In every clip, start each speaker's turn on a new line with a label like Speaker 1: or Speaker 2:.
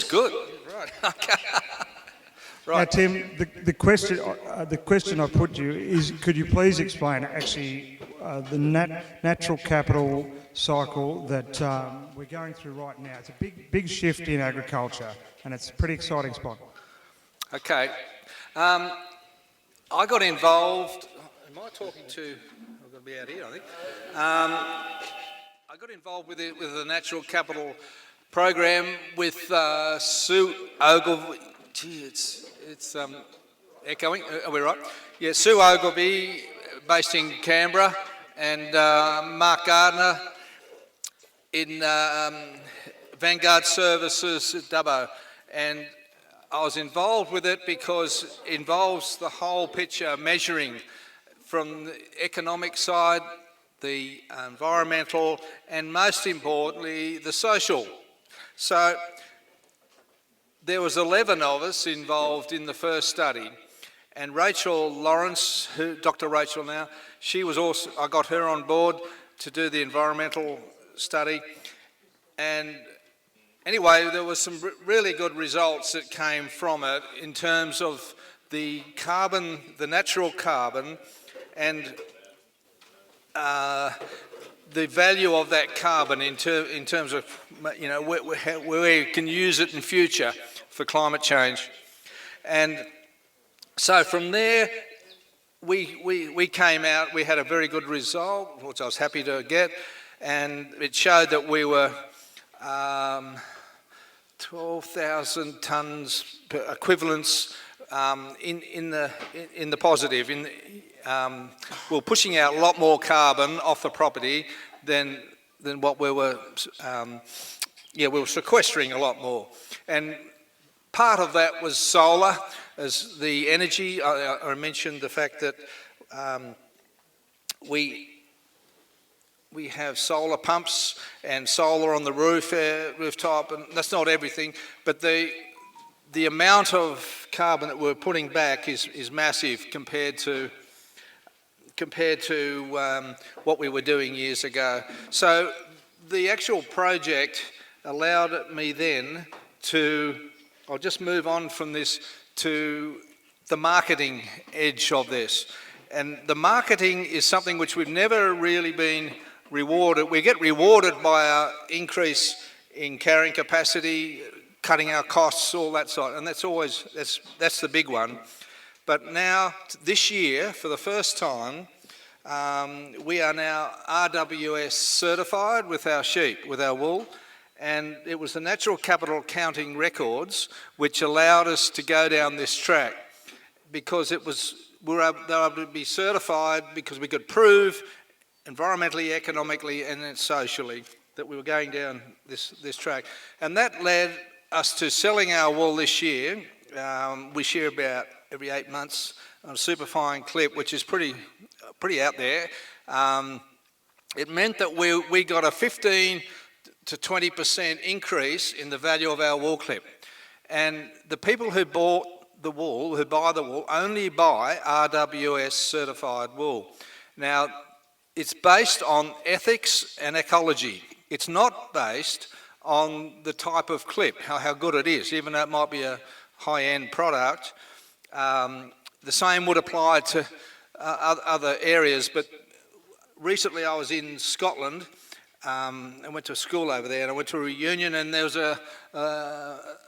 Speaker 1: good. Right. Okay. Right.
Speaker 2: Now, Tim, the question I put to you is, could you please explain actually the natural capital cycle that we're going through right now? It's a big shift in agriculture, and it's a pretty exciting spot.
Speaker 1: Okay. I got involved. Am I talking to? I've got to be out here, I think. I got involved with the natural capital program with Sue Ogilvie. Gee, it's echoing. Are we right? Yeah, Sue Ogilvie, based in Canberra, and Mark Gardner in Vanguard Services at Dubbo, and I was involved with it because it involves the whole picture, measuring from the economic side, the environmental, and most importantly, the social. So there was 11 of us involved in the first study, and Rachel Lawrence, Dr. Rachel now, she was also, I got her on board to do the environmental study, and anyway, there was some really good results that came from it in terms of the carbon, the natural carbon, and the value of that carbon in terms of, you know, where we can use it in future for climate change. And so from there, we came out, we had a very good result, which I was happy to get, and it showed that we were 12,000 tonnes equivalents in the positive. We're pushing out a lot more carbon off the property than what we were. We were sequestering a lot more, and part of that was solar as the energy. I mentioned the fact that we have solar pumps and solar on the rooftop, and that's not everything, but the amount of carbon that we're putting back is massive compared to what we were doing years ago. So the actual project allowed me then to, I'll just move on from this to the marketing edge of this. And the marketing is something which we've never really been rewarded. We get rewarded by our increase in carrying capacity, cutting our costs, all that sort, and that's the big one. But now, this year, for the first time, we are now RWS certified with our sheep, with our wool, and it was the natural capital accounting records which allowed us to go down this track, because they were able to be certified because we could prove environmentally, economically, and then socially that we were going down this track. And that led us to selling our wool this year. We share about every 8 months on a superfine clip, which is pretty out there. It meant that we got a 15 to 20% increase in the value of our wool clip. And the people who bought the wool, who buy the wool, only buy RWS certified wool. Now, it's based on ethics and ecology. It's not based on the type of clip, how good it is, even though it might be a high-end product. The same would apply to other areas, but recently I was in Scotland. I went to a school over there, and I went to a reunion, and there was a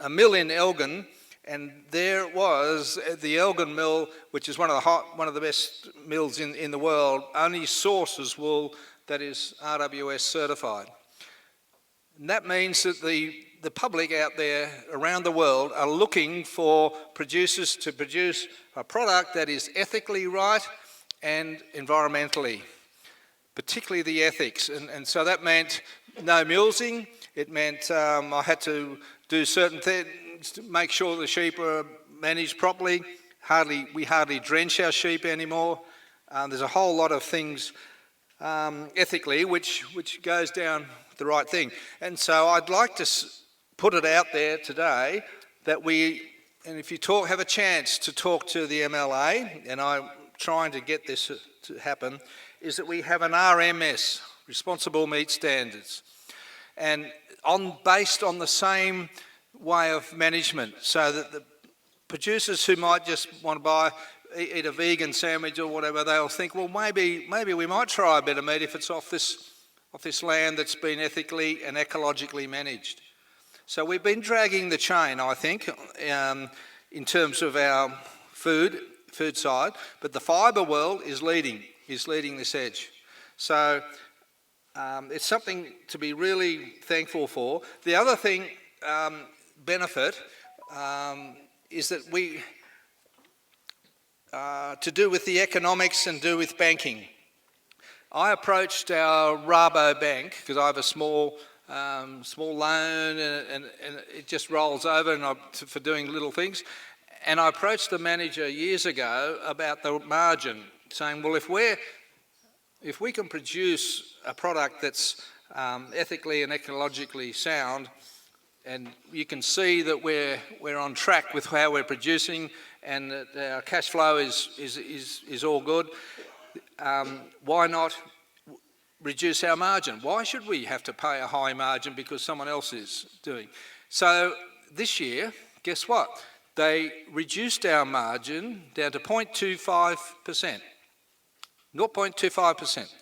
Speaker 1: mill in Elgin, and there was the Elgin mill, which is one of the best mills in the world, only sources wool that is RWS certified. And that means that the public out there around the world are looking for producers to produce a product that is ethically right and environmentally, particularly the ethics. And so that meant no mulesing. It meant I had to do certain things to make sure the sheep were managed properly. We hardly drench our sheep anymore. There's a whole lot of things ethically which goes down the right thing. And so I'd like to put it out there today that and if you have a chance to talk to the MLA, and I'm trying to get this to happen, is that we have an RMS, Responsible Meat Standards, and based on the same way of management, so that the producers who might just want to eat a vegan sandwich or whatever, they'll think, well, maybe we might try a bit of meat if it's off this land that's been ethically and ecologically managed. So we've been dragging the chain, I think, in terms of our food side, but the fibre world is leading this edge. So it's something to be really thankful for. The other thing, benefit, is that to do with the economics and do with banking. I approached our Rabo Bank, because I have a small loan and it just rolls over for doing little things. And I approached the manager years ago about the margin, saying, well, if we can produce a product that's ethically and ecologically sound, and you can see that we're on track with how we're producing and that our cash flow is all good, why not reduce our margin? Why should we have to pay a high margin because someone else is doing? So this year, guess what? They reduced our margin down to 0.25%, 0.25%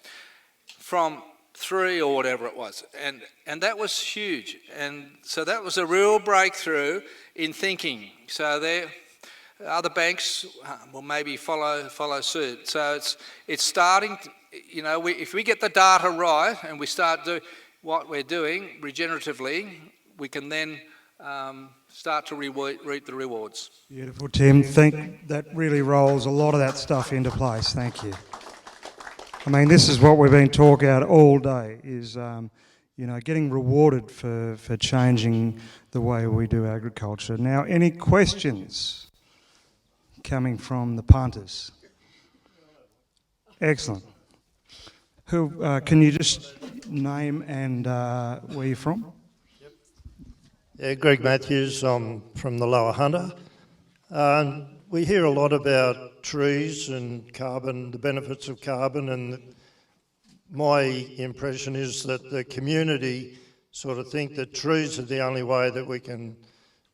Speaker 1: from 3 or whatever it was, and that was huge. And so that was a real breakthrough in thinking. So other banks will maybe follow suit. So it's starting. If we get the data right and we start doing what we're doing regeneratively, we can then start to reap the rewards.
Speaker 2: Beautiful, Tim. That really rolls a lot of that stuff into place. Thank you. I mean, this is what we've been talking about all day, is getting rewarded for changing the way we do agriculture. Now, any questions coming from the punters? Excellent. Who can you just name and where you're from?
Speaker 3: Yeah, Greg Matthews. I'm from the Lower Hunter. We hear a lot about trees and carbon, the benefits of carbon, and my impression is that the community sort of think that trees are the only way that we can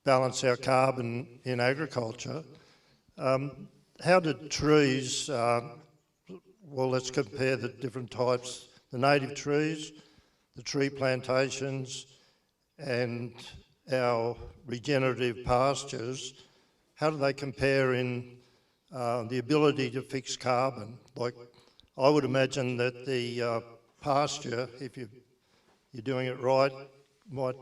Speaker 3: balance our carbon in agriculture. How do trees, well, let's compare the different types, the native trees, the tree plantations, and our regenerative pastures. How do they compare in the ability to fix carbon? Like, I would imagine that the pasture, if you're doing it right, might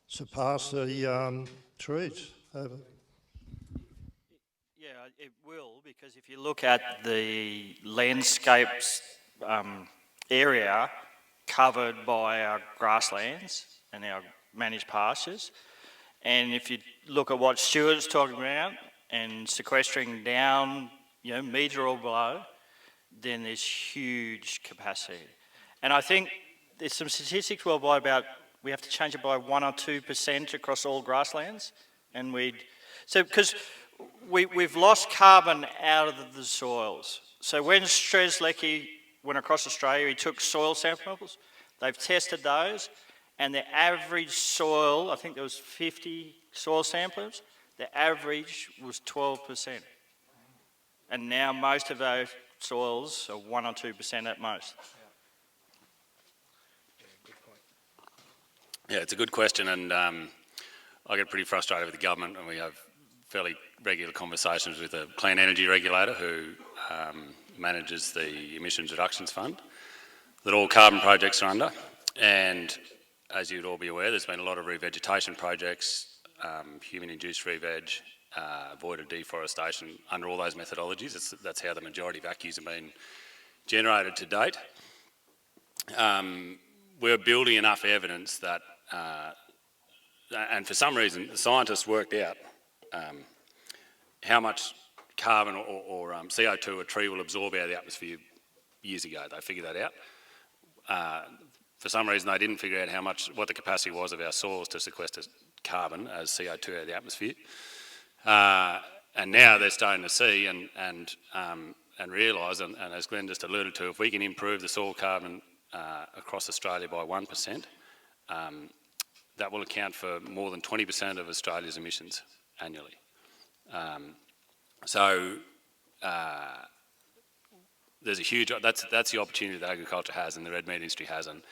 Speaker 3: surpass the trees. Over.
Speaker 4: Yeah, it will, because if you look at the landscapes area covered by our grasslands and our managed pastures, and if you look at what Stuart's talking about and sequestering down, metre or below, then there's huge capacity. And I think there's some statistics worldwide about we have to change it by 1 or 2% across all grasslands, and because we've lost carbon out of the soils. So when Strzelecki went across Australia, he took soil samples. They've tested those, and the average soil, I think there was 50 soil samplers, the average was 12%. And now most of those soils are 1 or 2% at most.
Speaker 5: Yeah, it's a good question, and I get pretty frustrated with the government, and we have fairly regular conversations with the Clean Energy Regulator, who manages the Emissions Reductions Fund, that all carbon projects are under. And as you'd all be aware, there's been a lot of revegetation projects, human-induced re-veg, avoided deforestation under all those methodologies. That's how the majority of ACCUs have been generated to date. We're building enough evidence that, and for some reason, the scientists worked out how much carbon or CO2 a tree will absorb out of the atmosphere years ago. They figured that out. For some reason, they didn't figure out what the capacity was of our soils to sequester carbon as CO2 out of the atmosphere. And now they're starting to see and realise, and as Glenn just alluded to, if we can improve the soil carbon across Australia by 1%, that will account for more than 20% of Australia's emissions annually. There's a huge, that's the opportunity that agriculture has and the red meat industry has, and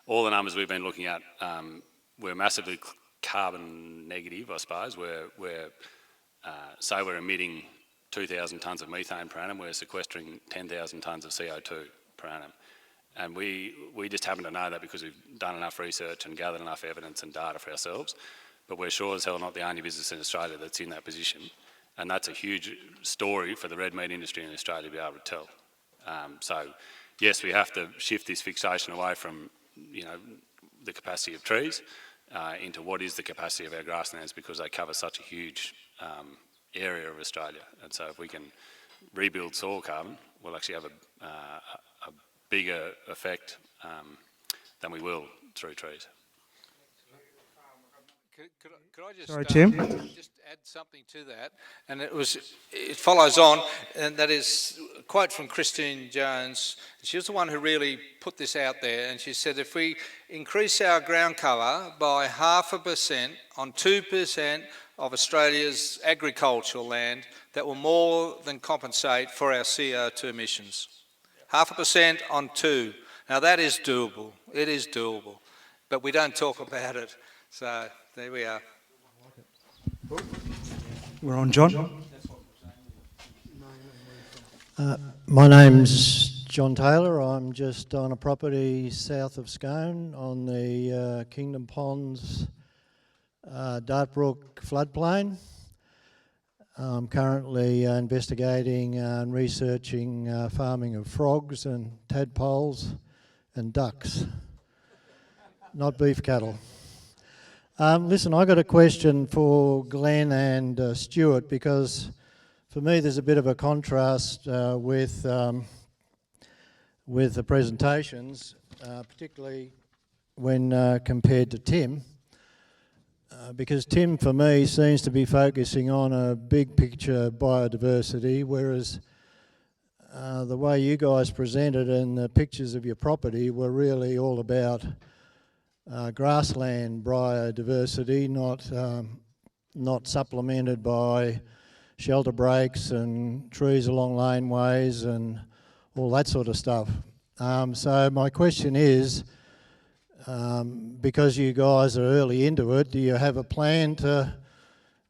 Speaker 5: all the numbers we've been looking at, we're massively carbon negative, I suppose. Say we're emitting 2,000 tonnes of methane per annum, we're sequestering 10,000 tonnes of CO2 per annum. And we just happen to know that because we've done enough research and gathered enough evidence and data for ourselves. But we're sure as hell not the only business in Australia that's in that position. And that's a huge story for the red meat industry in Australia to be able to tell. So yes, we have to shift this fixation away from, the capacity of trees into what is the capacity of our grasslands, because they cover such a huge area of Australia. And so if we can rebuild soil carbon, we'll actually have a bigger effect than we will through trees.
Speaker 1: Could I just,
Speaker 2: Sorry, Tim?
Speaker 1: just add something to that? And it follows on, and that is a quote from Christine Jones. She was the one who really put this out there, and she said, if we increase our ground cover by 0.5% on 2% of Australia's agricultural land, that will more than compensate for our CO2 emissions. 0.5% on 2. Now that is doable. It is doable, but we don't talk about it. So there we are.
Speaker 2: We're on, John.
Speaker 6: My name's John Taylor. I'm just on a property south of Scone on the Kingdom Ponds Dartbrook floodplain. I'm currently investigating and researching farming of frogs and tadpoles and ducks, not beef cattle. Listen, I got a question for Glenn and Stuart, because for me there's a bit of a contrast with the presentations, particularly when compared to Tim, because Tim for me seems to be focusing on a big picture biodiversity, whereas the way you guys presented and the pictures of your property were really all about grassland biodiversity, not supplemented by shelter breaks and trees along laneways and all that sort of stuff. So my question is, because you guys are early into it, do you have a plan to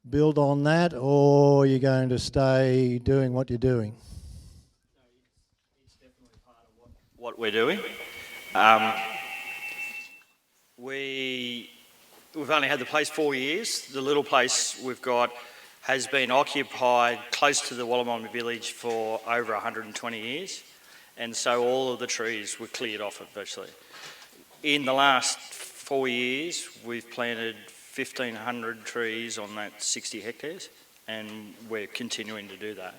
Speaker 6: build on that, or are you going to stay doing what you're doing?
Speaker 4: It's definitely part of what we're doing. We've only had the place 4 years. The little place we've got has been occupied close to the Wollomombi village for over 120 years, and so all of the trees were cleared off it virtually. In the last 4 years, we've planted 1,500 trees on that 60 hectares, and we're continuing to do that.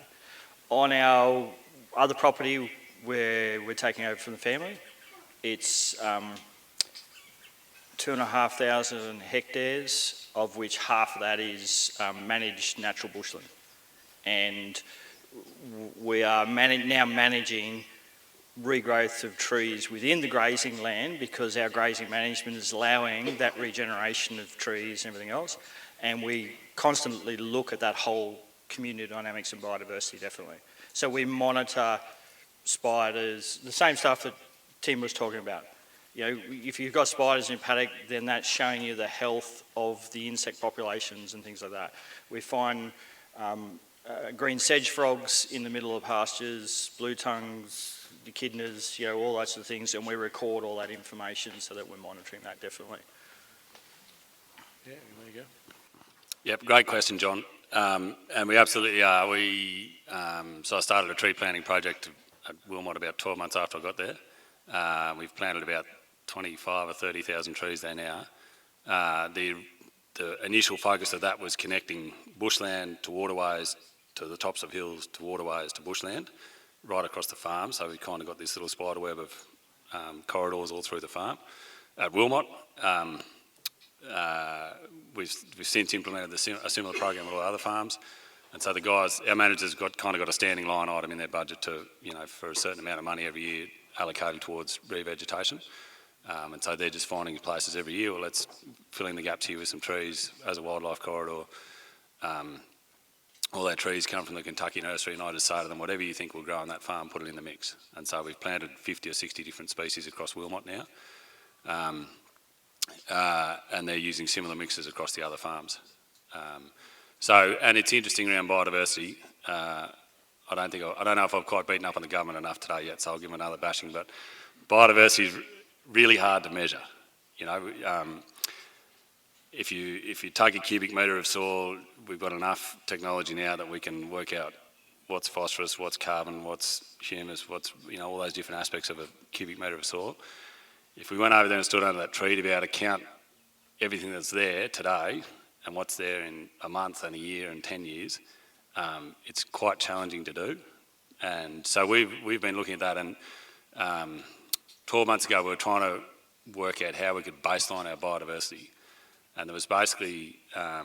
Speaker 4: On our other property where we're taking over from the family, it's 2,500 hectares, of which half of that is managed natural bushland. And we are now managing regrowth of trees within the grazing land, because our grazing management is allowing that regeneration of trees and everything else. And we constantly look at that whole community dynamics and biodiversity, definitely. So we monitor spiders, the same stuff that Tim was talking about. If you've got spiders in your paddock, then that's showing you the health of the insect populations and things like that. We find green sedge frogs in the middle of pastures, blue tongues, echidnas, all those sort of things, and we record all that information so that we're monitoring that, definitely. Yeah, there you go.
Speaker 5: Yep, great question, John. And we absolutely are. So I started a tree planting project at Wilmot about 12 months after I got there. We've planted about 25 or 30,000 trees there now. The initial focus of that was connecting bushland to waterways, to the tops of hills, to waterways, to bushland, right across the farm. So we kind of got this little spider web of corridors all through the farm. At Wilmot, we've since implemented a similar program at all other farms. And so the guys, our managers got a standing line item in their budget to, for a certain amount of money every year allocated towards revegetation. And so they're just finding places every year. Well, let's fill in the gaps here with some trees as a wildlife corridor. All our trees come from the Kentucky nursery, and I just say to them, whatever you think will grow on that farm, put it in the mix. And so we've planted 50 or 60 different species across Wilmot now. And they're using similar mixes across the other farms. And it's interesting around biodiversity. I don't know if I've quite beaten up on the government enough today yet, so I'll give them another bashing. But biodiversity is really hard to measure. You know, if you take a cubic metre of soil, we've got enough technology now that we can work out what's phosphorus, what's carbon, what's humus, what's, you know, all those different aspects of a cubic metre of soil. If we went over there and stood under that tree to be able to count everything that's there today and what's there in a month and a year and 10 years, it's quite challenging to do. And so we've been looking at that, and 12 months ago we were trying to work out how we could baseline our biodiversity. And there was basically, there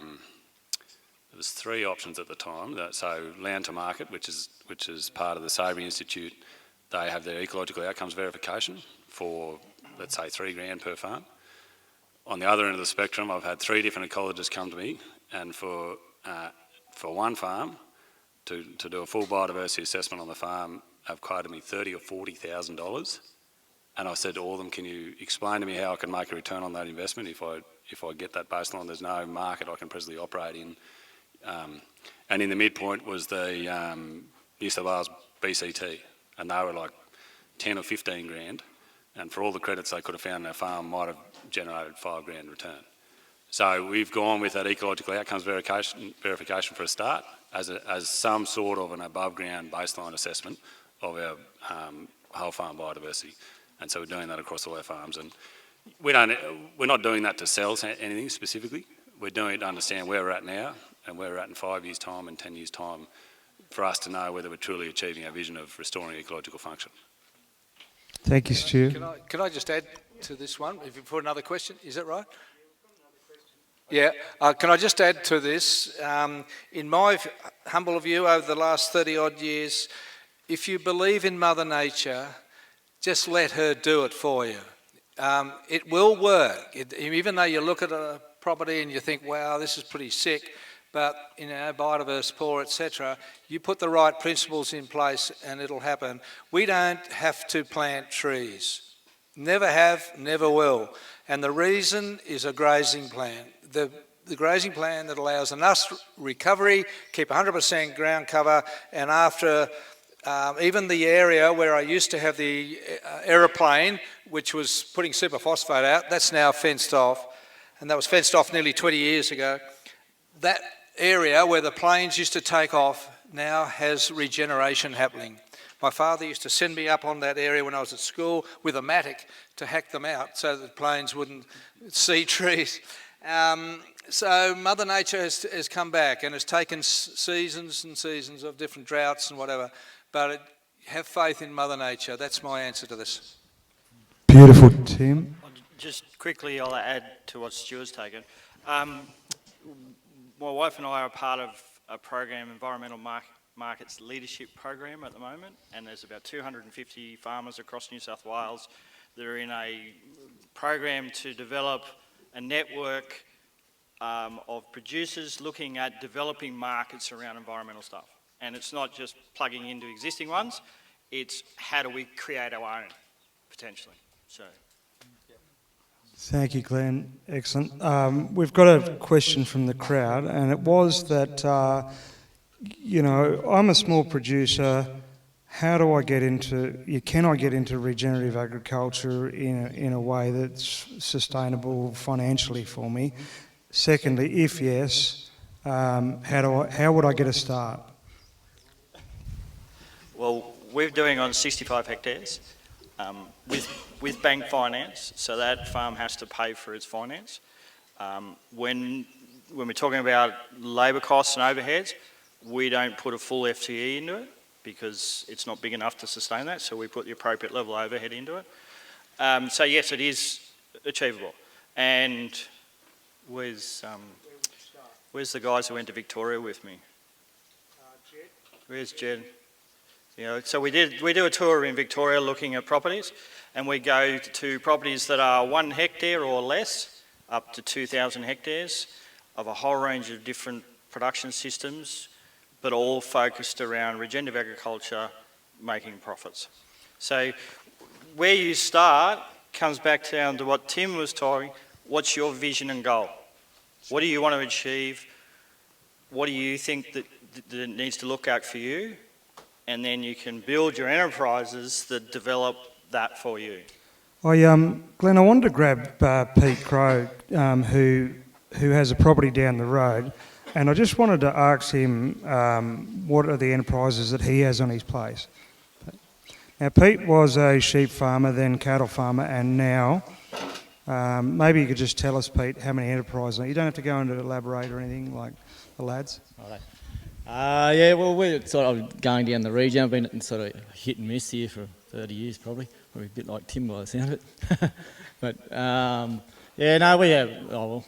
Speaker 5: was 3 options at the time. So land to market, which is part of the Savory Institute, they have their ecological outcomes verification for, let's say, $3,000 per farm. On the other end of the spectrum, I've had 3 different ecologists come to me, and for one farm to do a full biodiversity assessment on the farm, have quoted me $30,000 or $40,000. And I said to all of them, can you explain to me how I can make a return on that investment if I get that baseline? There's no market I can presently operate in. And in the midpoint was the New South Wales BCT, and they were like 10 or 15 grand. And for all the credits they could have found in their farm, might have generated $5,000 return. So we've gone with that ecological outcomes verification for a start, as some sort of an above ground baseline assessment of our whole farm biodiversity. And so we're doing that across all our farms. And we're not doing that to sell anything specifically. We're doing it to understand where we're at now and where we're at in 5 years' time and 10 years' time, for us to know whether we're truly achieving our vision of restoring ecological function.
Speaker 2: Thank you, Stu.
Speaker 1: Can I just add to this one, if you put another question, is that right? Yeah, can I just add to this? In my humble view, over the last 30 odd years, if you believe in Mother Nature, just let her do it for you. It will work. Even though you look at a property and you think, wow, this is pretty sick, but, you know, biodiverse poor, etc., you put the right principles in place and it'll happen. We don't have to plant trees. Never have, never will. And the reason is a grazing plan. The grazing plan that allows enough recovery, keep 100% ground cover, and after even the area where I used to have the aeroplane, which was putting superphosphate out, that's now fenced off, and that was fenced off nearly 20 years ago. That area where the planes used to take off now has regeneration happening. My father used to send me up on that area when I was at school with a mattock to hack them out so that the planes wouldn't see trees. So Mother Nature has come back and has taken seasons and seasons of different droughts and whatever, but have faith in Mother Nature. That's my answer to this.
Speaker 2: Beautiful, Tim.
Speaker 4: Just quickly, I'll add to what Stuart's taken. My wife and I are part of a program, Environmental Markets Leadership Program at the moment, and there's about 250 farmers across New South Wales that are in a program to develop a network of producers looking at developing markets around environmental stuff. And it's not just plugging into existing ones, it's how do we create our own, potentially. So.
Speaker 2: Thank you, Glenn. Excellent. We've got a question from the crowd, and it was that, you know, I'm a small producer. How do I get into, can I get into regenerative agriculture in a way that's sustainable financially for me? Secondly, if yes, how would I get a start?
Speaker 4: Well, we're doing on 65 hectares with bank finance, so that farm has to pay for its finance. When we're talking about labour costs and overheads, we don't put a full FTE into it because it's not big enough to sustain that, so we put the appropriate level of overhead into it. So yes, it is achievable. And where's the guys who went to Victoria with me? Jed. Where's Jed? You know, so we do a tour in Victoria looking at properties, and we go to properties that are 1 hectare or less, up to 2,000 hectares, of a whole range of different production systems, but all focused around regenerative agriculture, making profits. So where you start comes back down to what Tim was talking. What's your vision and goal? What do you want to achieve? What do you think that it needs to look at for you? And then you can build your enterprises that develop that for you.
Speaker 2: Glenn, I wanted to grab Pete Crow, who has a property down the road, and I just wanted to ask him what are the enterprises that he has on his place. Now, Pete was a sheep farmer, then cattle farmer, and now, maybe you could just tell us, Pete, how many enterprises. You don't have to go into elaborate or anything like the lads.
Speaker 7: Yeah, well, we're sort of going down the region. I've been sort of hit and miss here for 30 years probably a bit like Tim by the sound of it. But, yeah, no, we have, the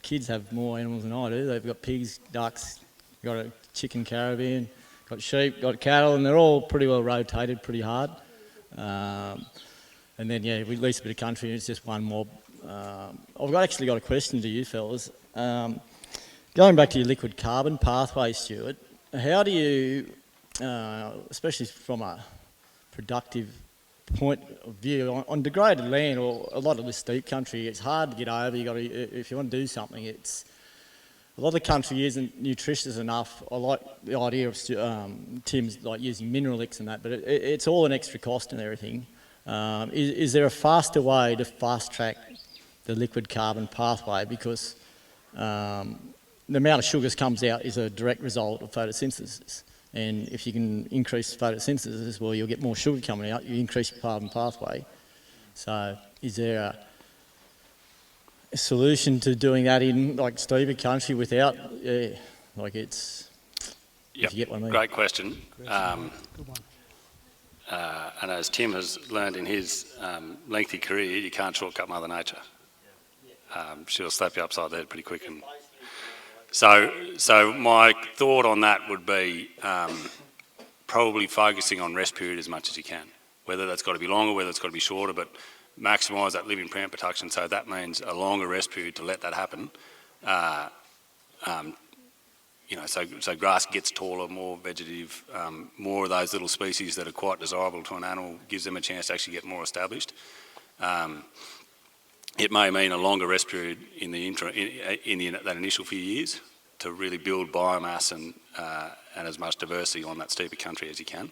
Speaker 7: kids have more animals than I do. They've got pigs, ducks, got a chicken caravan, got sheep, got cattle, and they're all pretty well rotated, pretty hard. And then, yeah, we lease a bit of country and it's just one mob. I've actually got a question to you fellas. Going back to your liquid carbon pathway, Stuart, how do you, especially from a productive point of view, on degraded land or a lot of the steep country, it's hard to get over. If you want to do something, a lot of the country isn't nutritious enough. I like the idea of Tim's like using Mineralix and that, but it's all an extra cost and everything. Is there a faster way to fast track the liquid carbon pathway? Because the amount of sugars comes out is a direct result of photosynthesis. And if you can increase photosynthesis, well, you'll get more sugar coming out, you increase your carbon pathway. So is there a solution to doing that in like steeper country without, like it's, if you get what I mean?
Speaker 5: Great question. And as Tim has learned in his lengthy career, you can't shortcut Mother Nature. She'll slap you upside the head pretty quick. And so my thought on that would be probably focusing on rest period as much as you can. Whether that's got to be longer, whether it's got to be shorter, but maximise that living plant production. So that means a longer rest period to let that happen. You know, so grass gets taller, more vegetative, more of those little species that are quite desirable to an animal, gives them a chance to actually get more established. It may mean a longer rest period in that initial few years to really build biomass and as much diversity on that steeper country as you can.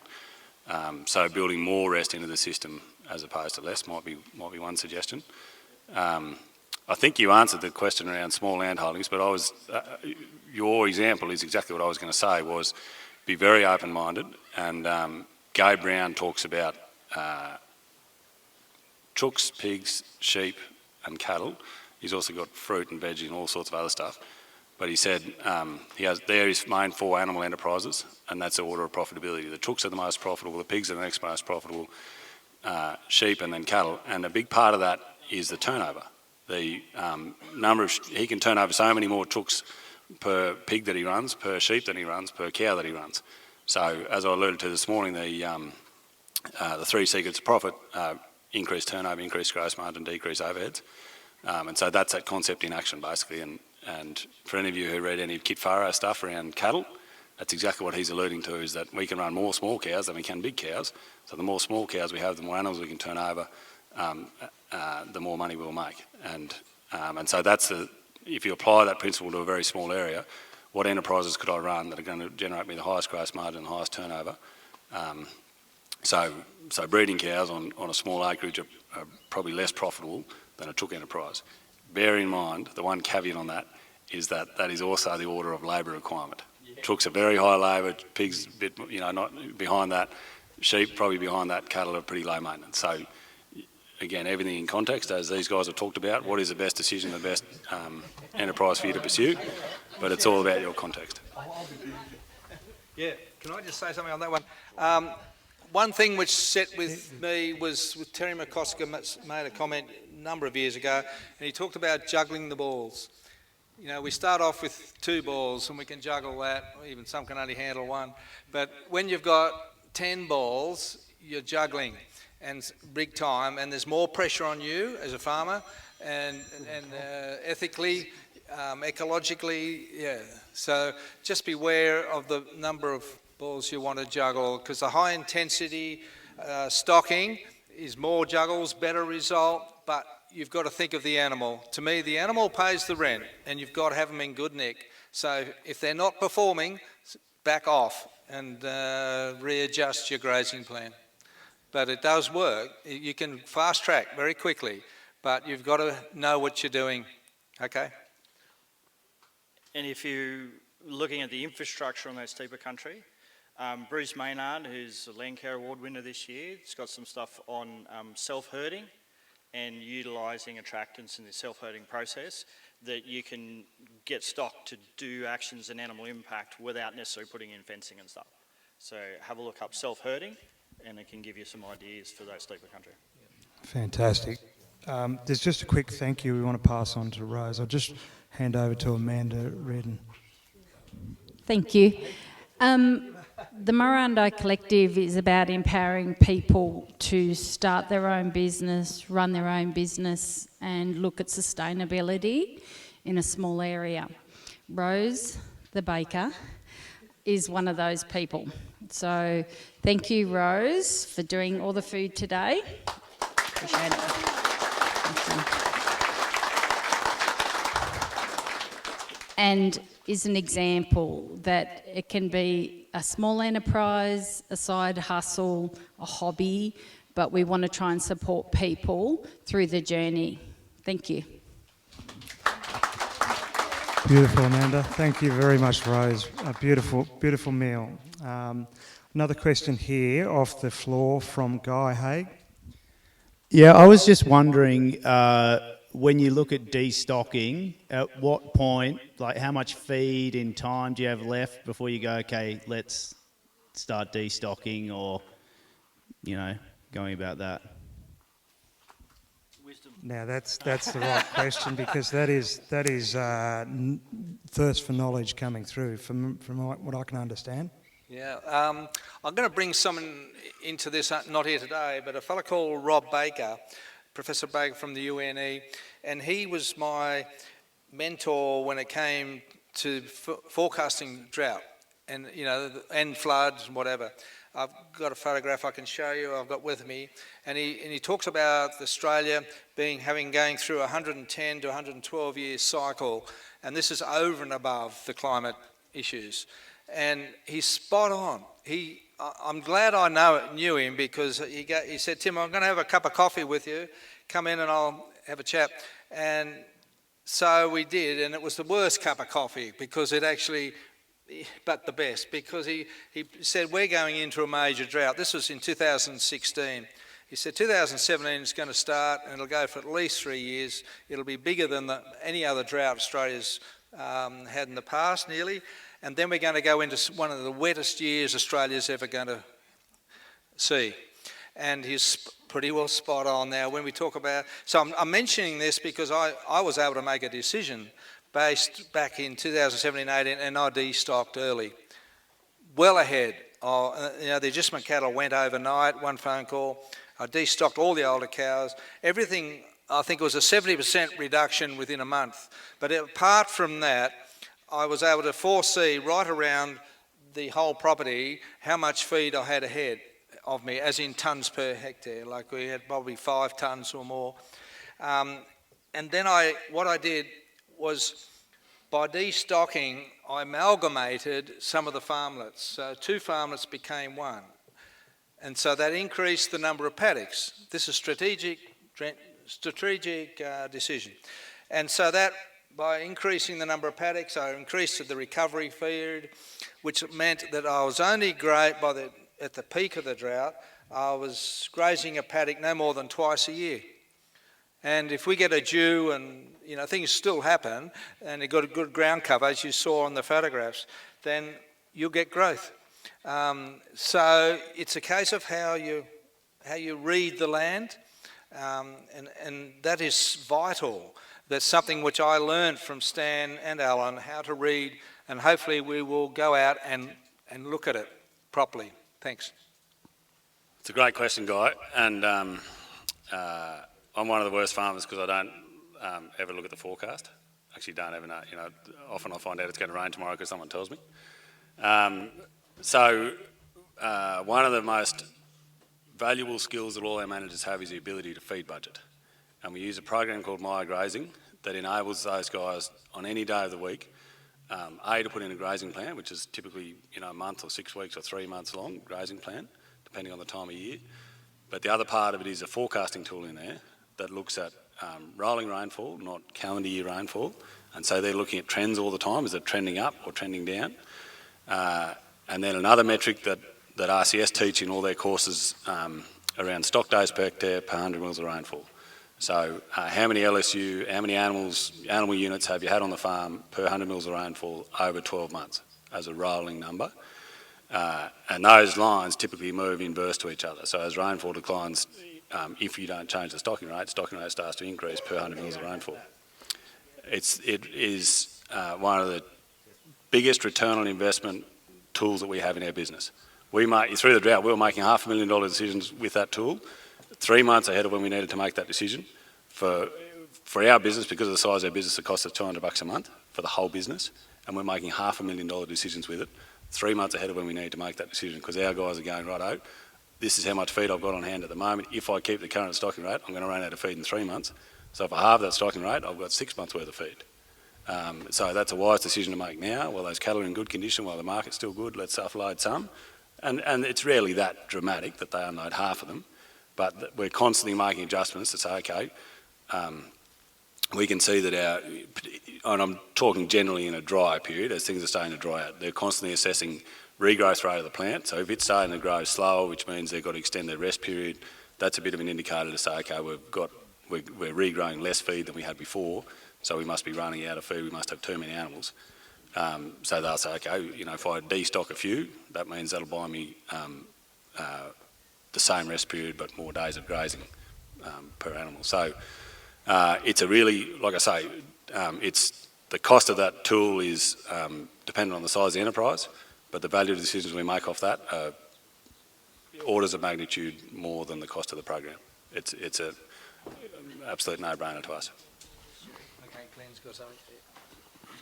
Speaker 5: So building more rest into the system as opposed to less might be one suggestion. I think you answered the question around small land holdings, but your example is exactly what I was going to say, was be very open-minded. And Gabe Brown talks about chooks, pigs, sheep and cattle. He's also got fruit and veggie and all sorts of other stuff. But he said there are his main 4 animal enterprises, and that's the order of profitability. The chooks are the most profitable, the pigs are the next most profitable, sheep and then cattle. And a big part of that is the turnover. The he can turn over so many more chooks per pig that he runs, per sheep that he runs, per cow that he runs. So as I alluded to this morning, the 3 secrets of profit: increased turnover, increased gross margin, decreased overheads. And so that's that concept in action basically. And for any of you who read any of Kit Farrow stuff around cattle, that's exactly what he's alluding to, is that we can run more small cows than we can big cows. So the more small cows we have, the more animals we can turn over, the more money we'll make. And so that's if you apply that principle to a very small area, what enterprises could I run that are going to generate me the highest gross margin and the highest turnover? So breeding cows on a small acreage are probably less profitable than a chook enterprise. Bear in mind, the one caveat on that is that is also the order of labour requirement. Yeah. Chooks are very high labour, pigs a bit, not behind that, sheep probably behind that, cattle are pretty low maintenance. So again, everything in context, as these guys have talked about, what is the best decision, the best enterprise for you to pursue, but it's all about your context.
Speaker 1: Yeah, can I just say something on that one? One thing which set with me was with Terry McCosker made a comment a number of years ago, and he talked about juggling the balls. You know, we start off with 2 balls and we can juggle that, even some can only handle 1. But when you've got 10 balls, you're juggling, and big time, and there's more pressure on you as a farmer, and ethically, ecologically, yeah. So just beware of the number of balls you want to juggle, because the high intensity stocking is more juggles, better result, but you've got to think of the animal. To me, the animal pays the rent, and you've got to have them in good nick. So if they're not performing, back off and readjust your grazing plan. But it does work. You can fast track very quickly, but you've got to know what you're doing, okay?
Speaker 4: And if you're looking at the infrastructure on that steeper country, Bruce Maynard, who's a Land Care Award winner this year, has got some stuff on self-herding and utilising attractants in the self-herding process that you can get stock to do actions and animal impact without necessarily putting in fencing and stuff. So have a look up self-herding and it can give you some ideas for that steeper country.
Speaker 2: Fantastic. There's just a quick thank you we want to pass on to Rose. I'll just hand over to Amanda Redden.
Speaker 8: Thank you. The Miranda Collective is about empowering people to start their own business, run their own business, and look at sustainability in a small area. Rose, the baker, is one of those people. So thank you, Rose, for doing all the food today. Appreciate it. Thank you. And is an example that it can be a small enterprise, a side hustle, a hobby, but we want to try and support people through the journey. Thank you.
Speaker 2: Beautiful, Amanda. Thank you very much, Rose. A beautiful, beautiful meal. Another question here off the floor from Guy Haig.
Speaker 9: Yeah, I was just wondering, when you look at destocking, at what point, like how much feed in time do you have left before you go, okay, let's start destocking, or, you know, going about that?
Speaker 2: Now that's the right question, because that is thirst for knowledge coming through from what I can understand.
Speaker 1: Yeah, I'm going to bring someone into this, not here today, but a fellow called Rob Baker, Professor Baker from the UNE, and he was my mentor when it came to forecasting drought and, you know, and floods and whatever. I've got a photograph I can show you, I've got with me, and he talks about Australia going through a 110 to 112 year cycle, and this is over and above the climate issues. And he's spot on. I'm glad I knew him, because he said, Tim, I'm going to have a cup of coffee with you. Come in and I'll have a chat. And so we did, and it was the worst cup of coffee, because it actually, but the best, because he said, we're going into a major drought. This was in 2016. He said 2017 is going to start, and it'll go for at least 3 years. It'll be bigger than any other drought Australia's had in the past, nearly. And then we're going to go into one of the wettest years Australia's ever going to see. And he's pretty well spot on now when we talk about... So I'm mentioning this because I was able to make a decision based back in 2017-18, and I destocked early, well ahead. The adjustment cattle went overnight, one phone call. I destocked all the older cows. Everything, I think it was a 70% reduction within a month. But apart from that, I was able to foresee right around the whole property how much feed I had ahead of me, as in tonnes per hectare. Like we had probably 5 tonnes or more. And then what I did was, by destocking, I amalgamated some of the farmlets. So 2 farmlets became 1. And so that increased the number of paddocks. This is strategic decision. And so that, by increasing the number of paddocks, I increased the recovery feed, which meant that I was only at the peak of the drought, I was grazing a paddock no more than twice a year. And if we get a dew and, you know, things still happen, and you've got a good ground cover, as you saw on the photographs, then you'll get growth. So it's a case of how you read the land, and that is vital. That's something which I learned from Stan and Alan, how to read, and hopefully we will go out and look at it properly. Thanks.
Speaker 5: It's a great question, Guy, and I'm one of the worst farmers because I don't ever look at the forecast. Actually, don't ever know. You know, often I find out it's going to rain tomorrow because someone tells me. So one of the most valuable skills that all our managers have is the ability to feed budget, and we use a program called Myer Grazing that enables those guys on any day of the week, A, to put in a grazing plan, which is typically, you know, a month or 6 weeks or 3 months long grazing plan, depending on the time of year. But the other part of it is a forecasting tool in there that looks at rolling rainfall, not calendar year rainfall. And so they're looking at trends all the time. Is it trending up or trending down? And then another metric that RCS teach in all their courses around stock days per hectare per 100 mils of rainfall. So how many LSU, how many animal units have you had on the farm per 100 mils of rainfall over 12 months as a rolling number? And those lines typically move inverse to each other. So as rainfall declines, if you don't change the stocking rate starts to increase per 100 mils of rainfall. It is one of the biggest return on investment tools that we have in our business. Through the drought, we were making $500,000 decisions with that tool, 3 months ahead of when we needed to make that decision. For our business, because of the size of our business, it costs us $200 a month for the whole business, and we're making $500,000 decisions with it, 3 months ahead of when we need to make that decision, because our guys are going, righto, this is how much feed I've got on hand at the moment. If I keep the current stocking rate, I'm going to run out of feed in 3 months. So if I halve that stocking rate, I've got 6 months worth of feed. So that's a wise decision to make now. While those cattle are in good condition, while the market's still good, let's offload some. And it's rarely that dramatic that they unload half of them. But we're constantly making adjustments to say, okay, we can see that and I'm talking generally in a dry period, as things are starting to dry out, they're constantly assessing regrowth rate of the plant. So if it's starting to grow slower, which means they've got to extend their rest period, that's a bit of an indicator to say, okay, we're regrowing less feed than we had before, so we must be running out of feed, we must have too many animals. So they'll say, okay, you know, if I destock a few, that means that'll buy me the same rest period but more days of grazing per animal. So it's a really, like I say, it's the cost of that tool is dependent on the size of the enterprise, but the value of the decisions we make off that are orders of magnitude more than the cost of the program. It's an absolute no-brainer to us.
Speaker 1: Okay, Glenn's got something.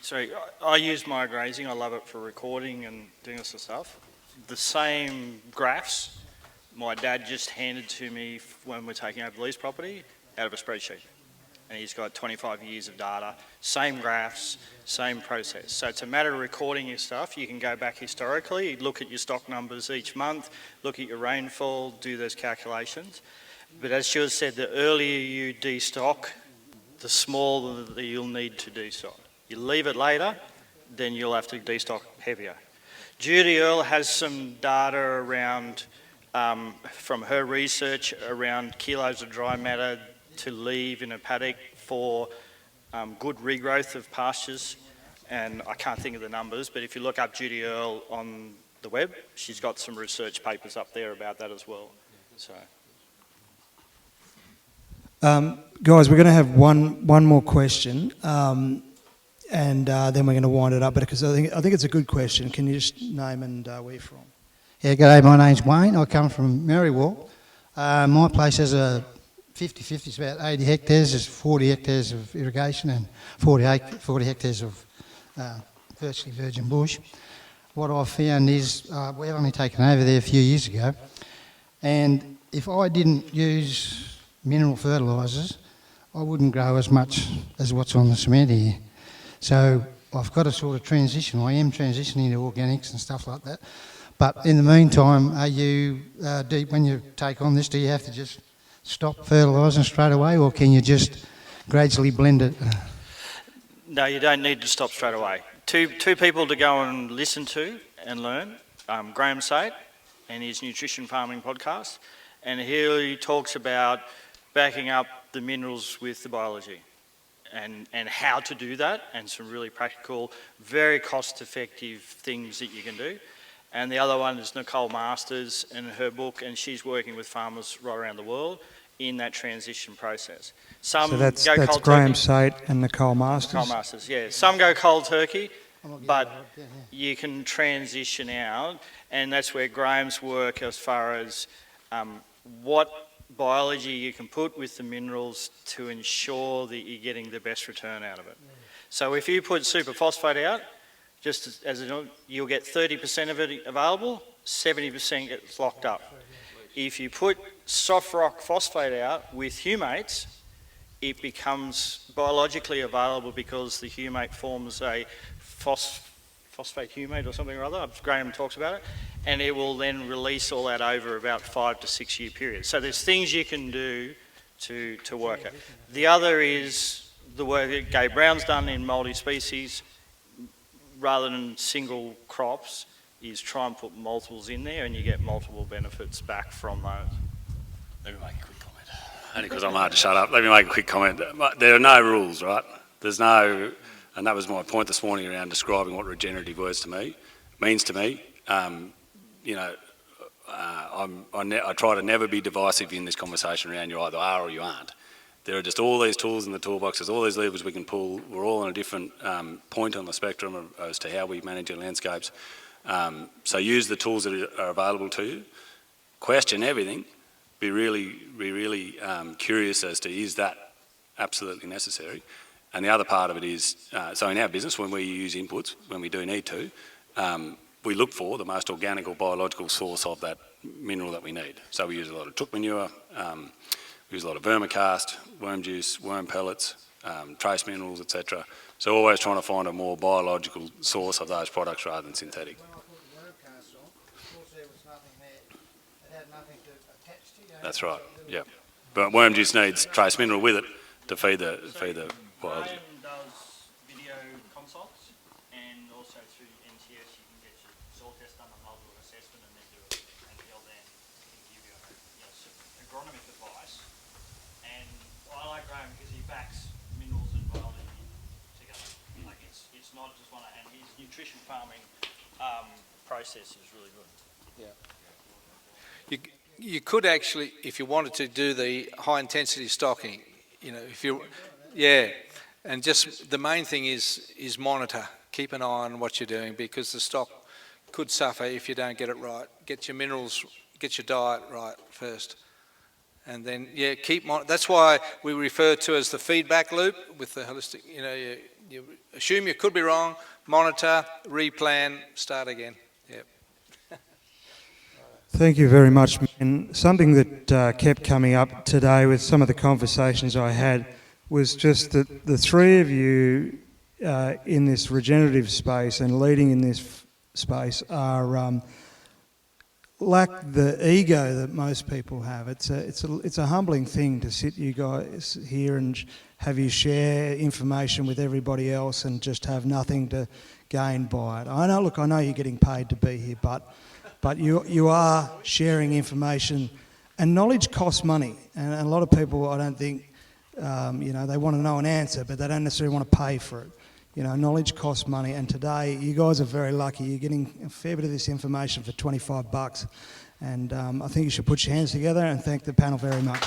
Speaker 4: Sorry, I use my grazing. I love it for recording and doing this stuff. The same graphs my dad just handed to me when we're taking over the lease property out of a spreadsheet. And he's got 25 years of data, same graphs, same process. So it's a matter of recording your stuff. You can go back historically, look at your stock numbers each month, look at your rainfall, do those calculations. But as Stuart said, the earlier you destock, the smaller that you'll need to destock. You leave it later, then you'll have to destock heavier. Judy Earle has some data around, from her research, around kilos of dry matter to leave in a paddock for good regrowth of pastures. And I can't think of the numbers, but if you look up Judy Earle on the web, she's got some research papers up there about that as well. So.
Speaker 2: Guys, we're going to have one more question, and then we're going to wind it up. Because I think it's a good question. Can you just name and where you're from?
Speaker 10: Yeah, g'day. My name's Wayne. I come from Marywalk. My place has a 50-50. It's about 80 hectares. There's 40 hectares of irrigation and 40 hectares of virtually virgin bush. What I've found is we've only taken over there a few years ago, and if I didn't use mineral fertilisers, I wouldn't grow as much as what's on the cement here. So I've got to sort of transition. I am transitioning to organics and stuff like that. But in the meantime, are you, when you take on this, do you have to just stop fertilising straight away, or can you just gradually blend it?
Speaker 4: No, you don't need to stop straight away. Two people to go and listen to and learn. Graham Sate and his Nutrition Farming podcast. And here he talks about backing up the minerals with the biology and how to do that, and some really practical, very cost-effective things that you can do. And the other one is Nicole Masters and her book, and she's working with farmers right around the world in that transition process. Some
Speaker 2: So that's
Speaker 4: go cold
Speaker 2: Graham
Speaker 4: turkey.
Speaker 2: Sate and Nicole Masters?
Speaker 4: Nicole Masters, yeah. Some go cold turkey, but you can transition out, and that's where Graham's work as far as what biology you can put with the minerals to ensure that you're getting the best return out of it. So if you put superphosphate out, just as you'll get 30% of it available, 70% gets locked up. If you put soft rock phosphate out with humates, it becomes biologically available because the humate forms a phosphate humate or something or other. Graham talks about it, and it will then release all that over about 5 to 6 year period. So there's things you can do to work it. The other is the work that Gabe Brown's done in multi-species, rather than single crops, is try and put multiples in there and you get multiple benefits back from those.
Speaker 5: Let me make a quick comment. Only because I'm hard to shut up. Let me make a quick comment. There are no rules, right? There's no, and that was my point this morning around describing what regenerative means to me. You know, I try to never be divisive in this conversation around you either are or you aren't. There are just all these tools in the toolboxes, all these levers we can pull. We're all on a different point on the spectrum as to how we manage our landscapes. So use the tools that are available to you. Question everything. Be really curious as to is that absolutely necessary. And the other part of it is, so in our business, when we use inputs, when we do need to, we look for the most organic or biological source of that mineral that we need. So we use a lot of chook manure, we use a lot of vermicast, worm juice, worm pellets, trace minerals, etc. So always trying to find a more biological source of those products rather than synthetic.
Speaker 10: When I put the wormcast on, of course there was nothing there. It had nothing to attach to.
Speaker 5: That's right, yeah. But worm juice needs trace mineral with it to feed the biology.
Speaker 4: Graham does video consults, and also through NTS you can get your soil test done, a multiple assessment, and then do it, and he'll then give you some agronomic advice. And I like Graham because he backs minerals and biology together. Like it's not just one, and his nutrition farming process is really good.
Speaker 1: Yeah. You could actually, if you wanted to, do the high intensity stocking. You know, if you, yeah, and just the main thing is monitor. Keep an eye on what you're doing because the stock could suffer if you don't get it right. Get your minerals, get your diet right first, and then that's why we refer to as the feedback loop with the holistic. You know, you assume you could be wrong, monitor, replan, start again. Yep.
Speaker 2: Thank you very much. And something that kept coming up today with some of the conversations I had was just that the three of you in this regenerative space and leading in this space are lack the ego that most people have. It's a humbling thing to sit you guys here and have you share information with everybody else and just have nothing to gain by it. I know you're getting paid to be here, but you are sharing information, and knowledge costs money. And a lot of people, I don't think, they want to know an answer, but they don't necessarily want to pay for it. You know, knowledge costs money, and today you guys are very lucky. You're getting a fair bit of this information for $25, and I think you should put your hands together and thank the panel very much.